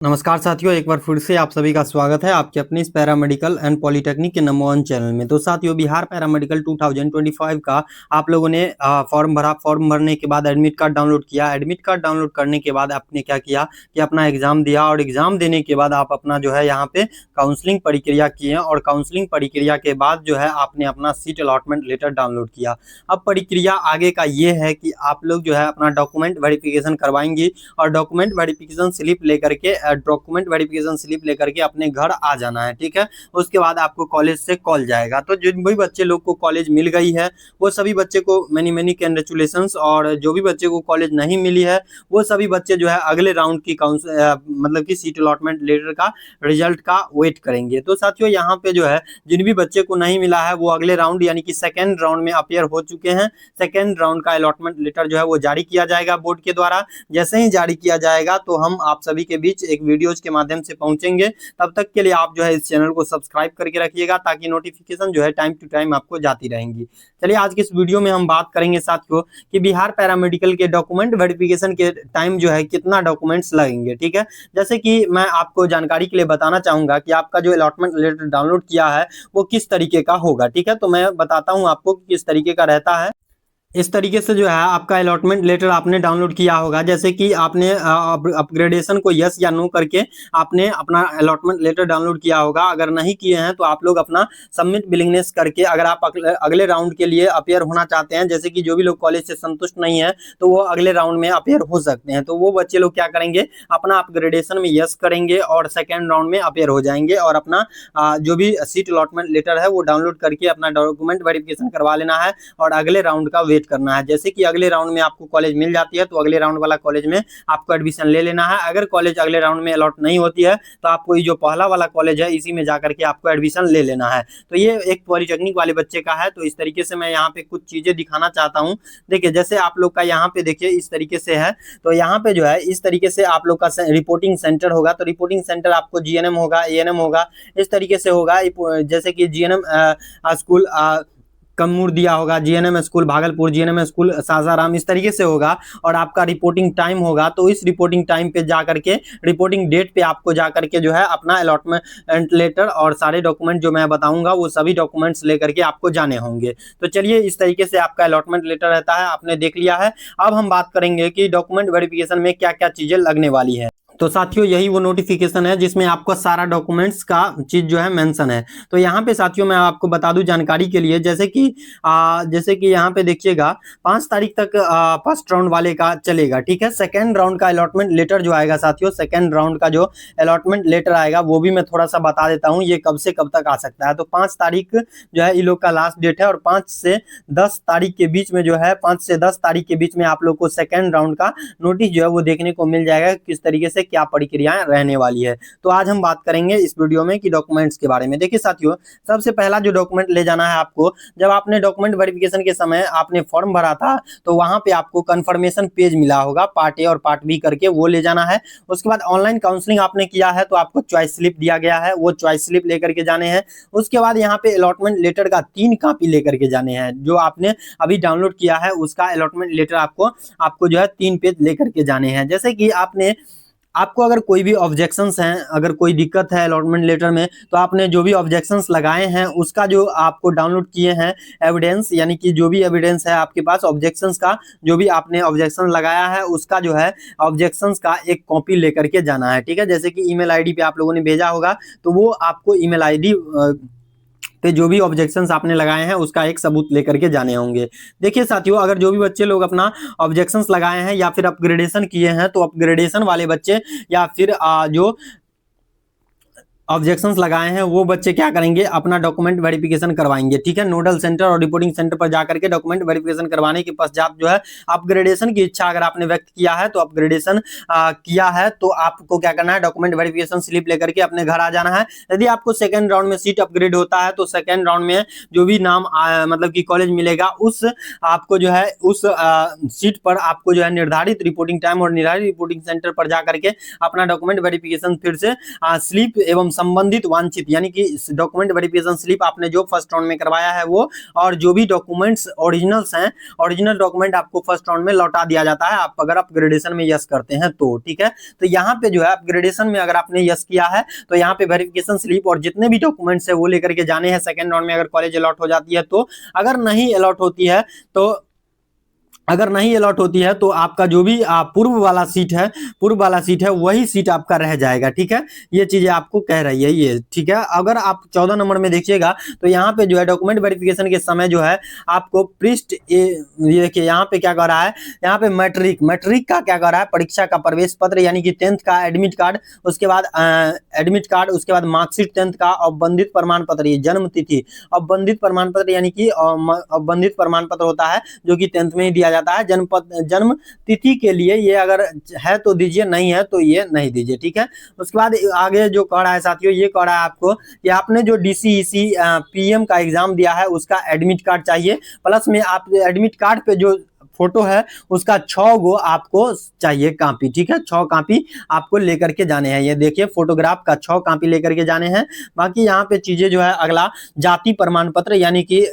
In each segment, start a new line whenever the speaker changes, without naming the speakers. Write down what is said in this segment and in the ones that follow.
नमस्कार साथियों, एक बार फिर से आप सभी का स्वागत है आपके अपने इस पैरामेडिकल एंड पॉलिटेक्निक के नंबर 1 चैनल में। तो साथियों, बिहार पैरामेडिकल 2025 का आप लोगों ने फॉर्म भरा। फॉर्म भरने के बाद एडमिट कार्ड डाउनलोड किया। एडमिट कार्ड डाउनलोड करने के बाद आपने क्या किया कि अपना एग्जाम दिया, और एग्जाम देने के बाद आप अपना जो है यहाँ पे काउंसलिंग प्रक्रिया किए, और काउंसलिंग प्रक्रिया के बाद जो है आपने अपना सीट अलॉटमेंट लेटर डाउनलोड किया। अब प्रक्रिया आगे का ये है कि आप लोग जो है अपना डॉक्यूमेंट वेरिफिकेशन करवाएंगे, और डॉक्यूमेंट वेरिफिकेशन स्लिप लेकर के अपने घर आ जाना है। ठीक है, उसके बाद आपको कॉलेज से कॉल जाएगा। तो जिन भी बच्चे लोग को कॉलेज मिल गई है वो सभी बच्चे को मैनी कंग्रेचुलेशंस, और जो भी बच्चे को कॉलेज नहीं मिली है वो सभी बच्चे जो है अगले राउंड की मतलब की सीट अलॉटमेंट लेटर का रिजल्ट का वेट करेंगे। तो साथियों, यहाँ पे जो है जिन भी बच्चे को नहीं मिला है वो अगले राउंड यानी कि सेकेंड राउंड में अपियर हो चुके हैं। सेकेंड राउंड का अलॉटमेंट लेटर जो है वो जारी किया जाएगा बोर्ड के द्वारा। जैसे ही जारी किया जाएगा तो हम आप सभी के बीच एक वीडियोज के माध्यम से पहुंचेंगे। तब तक के लिए आप जो है इस चैनल को सब्सक्राइब करके रखिएगा, ताकि नोटिफिकेशन जो है टाइम टू टाइम आपको जाती रहेंगी। चलिए, आज की इस वीडियो में हम बात करेंगे साथियों कि बिहार पैरामेडिकल के डॉक्यूमेंट वेरिफिकेशन के टाइम जो है कितना डॉक्यूमेंट्स लगेंगे। ठीक है, जैसे कि मैं आपको जानकारी के लिए बताना चाहूंगा कि आपका जो अलॉटमेंट लेटर डाउनलोड किया है वो किस तरीके का होगा। ठीक है, तो मैं बताता हूं आपको कि किस तरीके का रहता है। इस तरीके से जो है आपका अलॉटमेंट लेटर आपने डाउनलोड किया होगा। जैसे कि आपने अपग्रेडेशन को यस या नो करके आपने अपना अलॉटमेंट लेटर डाउनलोड किया होगा। अगर नहीं किए हैं तो आप लोग अपना सबमिट विलिंगनेस करके, अगर आप अगले राउंड के लिए अपेयर होना चाहते हैं, जैसे कि जो भी लोग कॉलेज से संतुष्ट नहीं है तो वो अगले राउंड में अपेयर हो सकते हैं। तो वो बच्चे लोग क्या करेंगे, अपना अपग्रेडेशन में यस करेंगे और सेकेंड राउंड में अपेयर हो जाएंगे, और अपना जो भी सीट अलॉटमेंट लेटर है वो डाउनलोड करके अपना डॉक्यूमेंट वेरिफिकेशन करवा लेना है, और अगले राउंड का करना है। जैसे कि अगले राउंड में आपको कॉलेज मिल जाती है तो अगले राउंड वाला कॉलेज में आपको एडमिशन ले लेना है। अगर कॉलेज अगले राउंड में अलॉट नहीं होती है तो आपको ये जो पहला वाला कॉलेज है इसी में जाकर के आपको एडमिशन ले लेना है। तो ये एक पॉलिटेक्निक वाले बच्चे का है। तो इस तरीके से मैं यहाँ पे कुछ चीजें दिखाना चाहता हूँ। देखिए, जैसे आप लोग का यहाँ पे देखिए इस तरीके से है। तो यहाँ पे जो है इस तरीके से आप लोग का रिपोर्टिंग सेंटर होगा। तो रिपोर्टिंग सेंटर आपको जीएनएम होगा, एएनएम होगा, इस तरीके से होगा। जैसे कि जीएनएम स्कूल कमूर दिया होगा, GNM school Bhagalpur, GNM school Sasaram, इस तरीके से होगा। और आपका रिपोर्टिंग टाइम होगा। तो इस रिपोर्टिंग टाइम पे जाकर के, रिपोर्टिंग डेट पे आपको जाकर के जो है अपना अलॉटमेंट लेटर और सारे डॉक्यूमेंट जो मैं बताऊंगा वो सभी डॉक्यूमेंट्स लेकर के आपको जाने होंगे। तो चलिए, इस तरीके से आपका अलॉटमेंट लेटर रहता है, आपने देख लिया है। अब हम बात करेंगे कि डॉक्यूमेंट वेरिफिकेशन में क्या क्या चीजें लगने वाली है। तो साथियों, यही वो नोटिफिकेशन है जिसमें आपको सारा डॉक्यूमेंट्स का चीज जो है मेंशन है। तो यहाँ पे साथियों मैं आपको बता दूं जानकारी के लिए, जैसे कि यहाँ पे देखिएगा 5 तारीख तक फर्स्ट राउंड वाले का चलेगा। ठीक है, सेकेंड राउंड का अलॉटमेंट लेटर जो आएगा साथियों, सेकेंड राउंड का जो अलॉटमेंट लेटर आएगा वो भी मैं थोड़ा सा बता देता हूँ ये कब से कब तक आ सकता है। तो 5 तारीख जो है इन लोग का लास्ट डेट है, और 5 से 10 तारीख के बीच में जो है 5 से 10 तारीख के बीच में आप लोग को सेकेंड राउंड का नोटिस जो है वो देखने को मिल जाएगा, किस तरीके से क्या प्रक्रियाएं रहने वाली है। तो आज हम बात करेंगे इस वीडियो में कि डॉक्यूमेंट्स के बारे में। देखिए साथियों, सबसे पहला जो डॉक्यूमेंट ले जाना है आपको, जब आपने डॉक्यूमेंट वेरिफिकेशन के समय आपने फॉर्म भरा था तो वहां पे आपको कंफर्मेशन पेज मिला होगा, पार्ट ए और पार्ट बी करके, वो ले जाना है। उसके बाद ऑनलाइन काउंसलिंग आपने किया है तो आपको चॉइस स्लिप दिया गया है, वो चॉइस स्लिप लेकर के जाने हैं। उसके बाद यहाँ पे अलॉटमेंट लेटर का 3 कॉपी लेकर के जाने हैं। जो आपने अभी डाउनलोड किया है उसका अलॉटमेंट लेटर आपको जो है 3 पेज लेकर के जाने हैं। जैसे कि आपको अगर कोई भी ऑब्जेक्शंस हैं, अगर कोई दिक्कत है अलॉटमेंट लेटर में, तो आपने जो भी ऑब्जेक्शंस लगाए हैं उसका जो आपको डाउनलोड किए हैं एविडेंस, यानी कि जो भी एविडेंस है आपके पास ऑब्जेक्शंस का, जो भी आपने ऑब्जेक्शन लगाया है उसका जो है ऑब्जेक्शंस का एक कॉपी लेकर के जाना है। ठीक है, जैसे कि ईमेल आईडी पे आप लोगों ने भेजा होगा तो वो आपको ईमेल आईडी पे जो भी ऑब्जेक्शंस आपने लगाए हैं उसका एक सबूत लेकर के जाने होंगे। देखिए साथियों, अगर जो भी बच्चे लोग अपना ऑब्जेक्शंस लगाए हैं या फिर अपग्रेडेशन किए हैं तो अपग्रेडेशन वाले बच्चे या फिर जो ऑब्जेक्शंस लगाए हैं वो बच्चे क्या करेंगे, अपना डॉक्यूमेंट वेरिफिकेशन करवाएंगे। ठीक है, नोडल सेंटर और रिपोर्टिंग सेंटर पर जाकर के डॉक्यूमेंट वेरिफिकेशन करवाने के पश्चात जो है अपग्रेडेशन की इच्छा अगर आपने व्यक्त किया है तो अपग्रेडेशन किया है तो आपको क्या करना है, डॉक्यूमेंट वेरिफिकेशन स्लिप लेकर के अपने घर आ जाना है। यदि आपको सेकंड राउंड में सीट अपग्रेड होता है तो सेकंड राउंड में जो भी नाम मतलब कि कॉलेज मिलेगा उस आपको जो है उस सीट पर आपको जो है निर्धारित रिपोर्टिंग टाइम और निर्धारित रिपोर्टिंग सेंटर पर जाकर के अपना डॉक्यूमेंट वेरिफिकेशन फिर से स्लिप एवं संबंधित वांछित यानी कि डॉक्यूमेंट वेरिफिकेशन स्लिप आपने जो फर्स्ट राउंड में करवाया है वो, और जो भी डॉक्यूमेंट्स ओरिजिनल्स हैं, ओरिजिनल डॉक्यूमेंट आपको फर्स्ट राउंड में लौटा दिया जाता है, आप अगर अपग्रेडेशन में यस करते हैं तो, ठीक है। तो यहाँ पे जो है अपग्रेडेशन में अगर आपने यस किया है तो यहाँ पे वेरिफिकेशन स्लिप और जितने भी डॉक्यूमेंट्स है वो लेकर के जाने हैं सेकंड राउंड में, अगर कॉलेज अलॉट हो जाती है तो। अगर नहीं अलॉट होती है तो, अगर नहीं अलॉट होती है तो आपका जो भी पूर्व वाला सीट है वही सीट आपका रह जाएगा, ठीक है। ये चीजें आपको कह रही है ये, ठीक है। अगर आप 14 नंबर में देखिएगा तो यहाँ पे जो है डॉक्यूमेंट वेरिफिकेशन के समय जो है आपको पृष्ठ ये देखिए यहाँ पे क्या कर रहा है, यहाँ पे मैट्रिक का क्या कर रहा है, परीक्षा का प्रवेश पत्र यानी कि 10th का एडमिट कार्ड, उसके बाद एडमिट कार्ड, उसके बाद मार्कशीट 10th का, अवबंधित प्रमाण पत्र, ये जन्म तिथि, अवबंधित प्रमाण पत्र यानी कि अवबंधित प्रमाण पत्र होता है जो कि 10th में ही दिया जाता है। जन्म तिथि के लिए ये अगर है तो दीजिए, नहीं है तो ये नहीं दीजिए, ठीक है। उसके बाद आगे जो कह रहा है साथियों, ये कह रहा है आपको कि आपने जो DCEC PM का एग्जाम दिया है उसका एडमिट कार्ड चाहिए, प्लस में आप एडमिट कार्ड पे जो फोटो है उसका 6 गो आपको चाहिए कॉपी, ठीक है। 6 कॉपी आपको लेकर के जाने हैं, ये देखिए फोटोग्राफ का 6 कॉपी लेकर के जाने हैं। बाकी यहाँ पे चीजें जो है अगला जाति प्रमाण पत्र यानी कि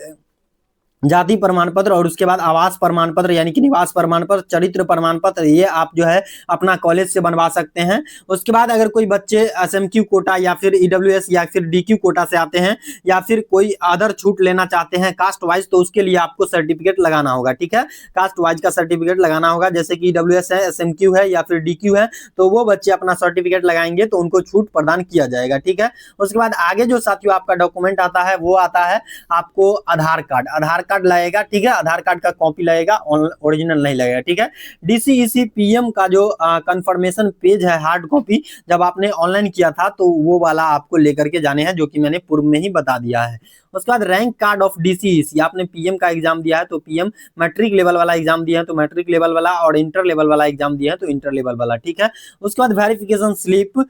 जाति प्रमाण पत्र, और उसके बाद आवास प्रमाण पत्र यानी कि निवास प्रमाण पत्र, चरित्र प्रमाण पत्र, ये आप जो है अपना कॉलेज से बनवा सकते हैं। उसके बाद अगर कोई बच्चे SMQ कोटा या फिर EWS या फिर DQ कोटा से आते हैं या फिर कोई अदर छूट लेना चाहते हैं कास्ट वाइज, तो उसके लिए आपको सर्टिफिकेट लगाना होगा, ठीक है। कास्ट वाइज का सर्टिफिकेट लगाना होगा, जैसे कि EWS है, SMQ है या फिर DQ है, तो वो बच्चे अपना सर्टिफिकेट लगाएंगे तो उनको छूट प्रदान किया जाएगा, ठीक है। उसके बाद आगे जो साथियों आपका डॉक्यूमेंट आता है वो आता है आपको आधार कार्ड लगेगा, ठीक है। आधार कार्ड का कॉपी लगेगा, ओरिजिनल नहीं लगेगा, ठीक है। DCEC PM का जो कंफर्मेशन पेज है हार्ड कॉपी, जब आपने ऑनलाइन किया था तो वो वाला आपको लेकर के जाने हैं, जो कि मैंने पूर्व में ही बता दिया है। उसके बाद रैंक कार्ड ऑफ DCEC, आपने PM का एग्जाम दिया है तो PM, मैट्रिक लेवल वाला एग्जाम दिया है तो मैट्रिक लेवल वाला, और इंटर लेवल वाला एग्जाम दिया है तो इंटर लेवल वाला, ठीक है। उसके बाद वेरिफिकेशन स्लिप,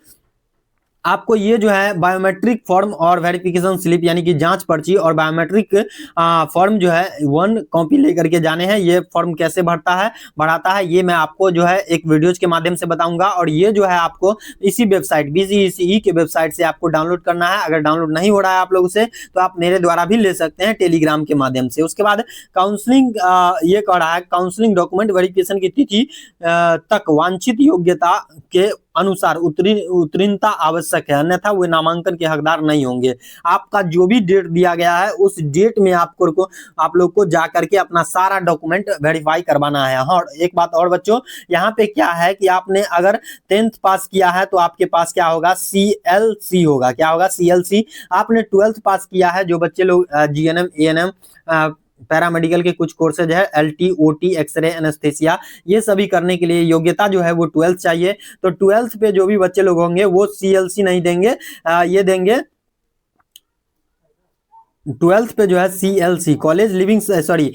आपको ये जो है बायोमेट्रिक फॉर्म और वेरिफिकेशन स्लिप यानी कि जांच पर्ची और बायोमेट्रिक फॉर्म जो है 1 कॉपी लेकर के जाने हैं। ये फॉर्म कैसे बढ़ाता है ये मैं आपको जो है एक वीडियोज के माध्यम से बताऊंगा, और ये जो है आपको इसी वेबसाइट BCECE के वेबसाइट से आपको डाउनलोड करना है। अगर डाउनलोड नहीं हो रहा है आप लोगों से तो आप मेरे द्वारा भी ले सकते हैं टेलीग्राम के माध्यम से। उसके बाद काउंसलिंग, ये कह रहा है काउंसलिंग डॉक्यूमेंट वेरिफिकेशन की तिथि तक वांछित योग्यता के अनुसार उत्तीर्णता आवश्यक है, अन्यथा वे नामांकन के हकदार नहीं होंगे। आपका जो भी डेट दिया गया है उस डेट में आप लोग को जा करके अपना सारा डॉक्यूमेंट वेरीफाई करवाना है। और एक बात और बच्चों, यहाँ पे क्या है कि आपने अगर 10th पास किया है तो आपके पास क्या होगा, CLC होगा। क्या होगा, CLC। आपने 12th पास किया है, जो बच्चे लोग GNM ANM पैरामेडिकल के कुछ कोर्सेज है, LT OT एक्सरे एनेस्थेसिया, ये सभी करने के लिए योग्यता जो है वो 12th चाहिए। तो 12th पे जो भी बच्चे लोग होंगे वो CLC नहीं देंगे, ये देंगे 12th पे जो है CLC कॉलेज लिविंग, सॉरी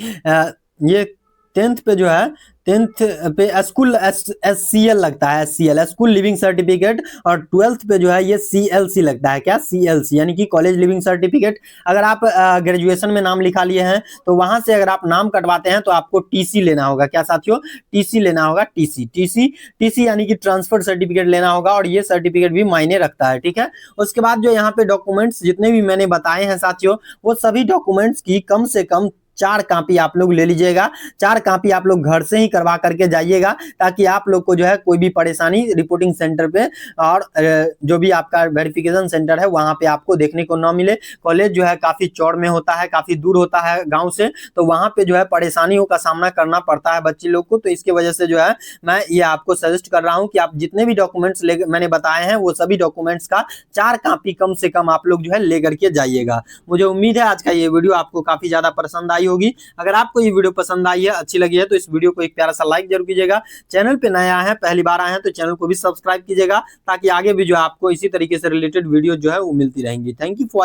ये 10th पे जो है 10th पे स्कूल SCL लगता है, SCL स्कूल लिविंग सर्टिफिकेट, और 12th पे जो है ये CLC लगता है। क्या, CLC यानी कि कॉलेज लिविंग सर्टिफिकेट। अगर आप ग्रेजुएशन में नाम लिखा लिए हैं तो वहां से अगर आप नाम कटवाते हैं तो आपको TC लेना होगा। क्या साथियों, TC लेना होगा, TC यानी कि ट्रांसफर सर्टिफिकेट लेना होगा, और ये सर्टिफिकेट भी मायने रखता है, ठीक है। उसके बाद जो यहाँ पे डॉक्यूमेंट्स जितने भी मैंने बताए हैं साथियों, वो सभी डॉक्यूमेंट्स की कम से कम 4 कॉपी आप लोग ले लीजिएगा। 4 कॉपी आप लोग घर से ही करवा करके जाइएगा, ताकि आप लोग को जो है कोई भी परेशानी रिपोर्टिंग सेंटर पे और जो भी आपका वेरिफिकेशन सेंटर है वहां पे आपको देखने को ना मिले। कॉलेज जो है काफी चौड़ में होता है, काफी दूर होता है गांव से, तो वहां पे जो है परेशानियों का सामना करना पड़ता है बच्चे लोग को। तो इसकी वजह से जो है मैं ये आपको सजेस्ट कर रहा हूँ कि आप जितने भी डॉक्यूमेंट्स मैंने बताए हैं वो सभी डॉक्यूमेंट्स का 4 कॉपी कम से कम आप लोग जो है लेकर के जाइएगा। मुझे उम्मीद है आज का ये वीडियो आपको काफी ज्यादा पसंद आई होगी। अगर आपको ये वीडियो पसंद आई है, अच्छी लगी है, तो इस वीडियो को एक प्यारा सा लाइक जरूर कीजिएगा। चैनल पे नया है, पहली बार आए हैं तो चैनल को भी सब्सक्राइब कीजिएगा, ताकि आगे भी जो है आपको इसी तरीके से रिलेटेड वीडियो जो है वो मिलती रहेंगी। Thank you for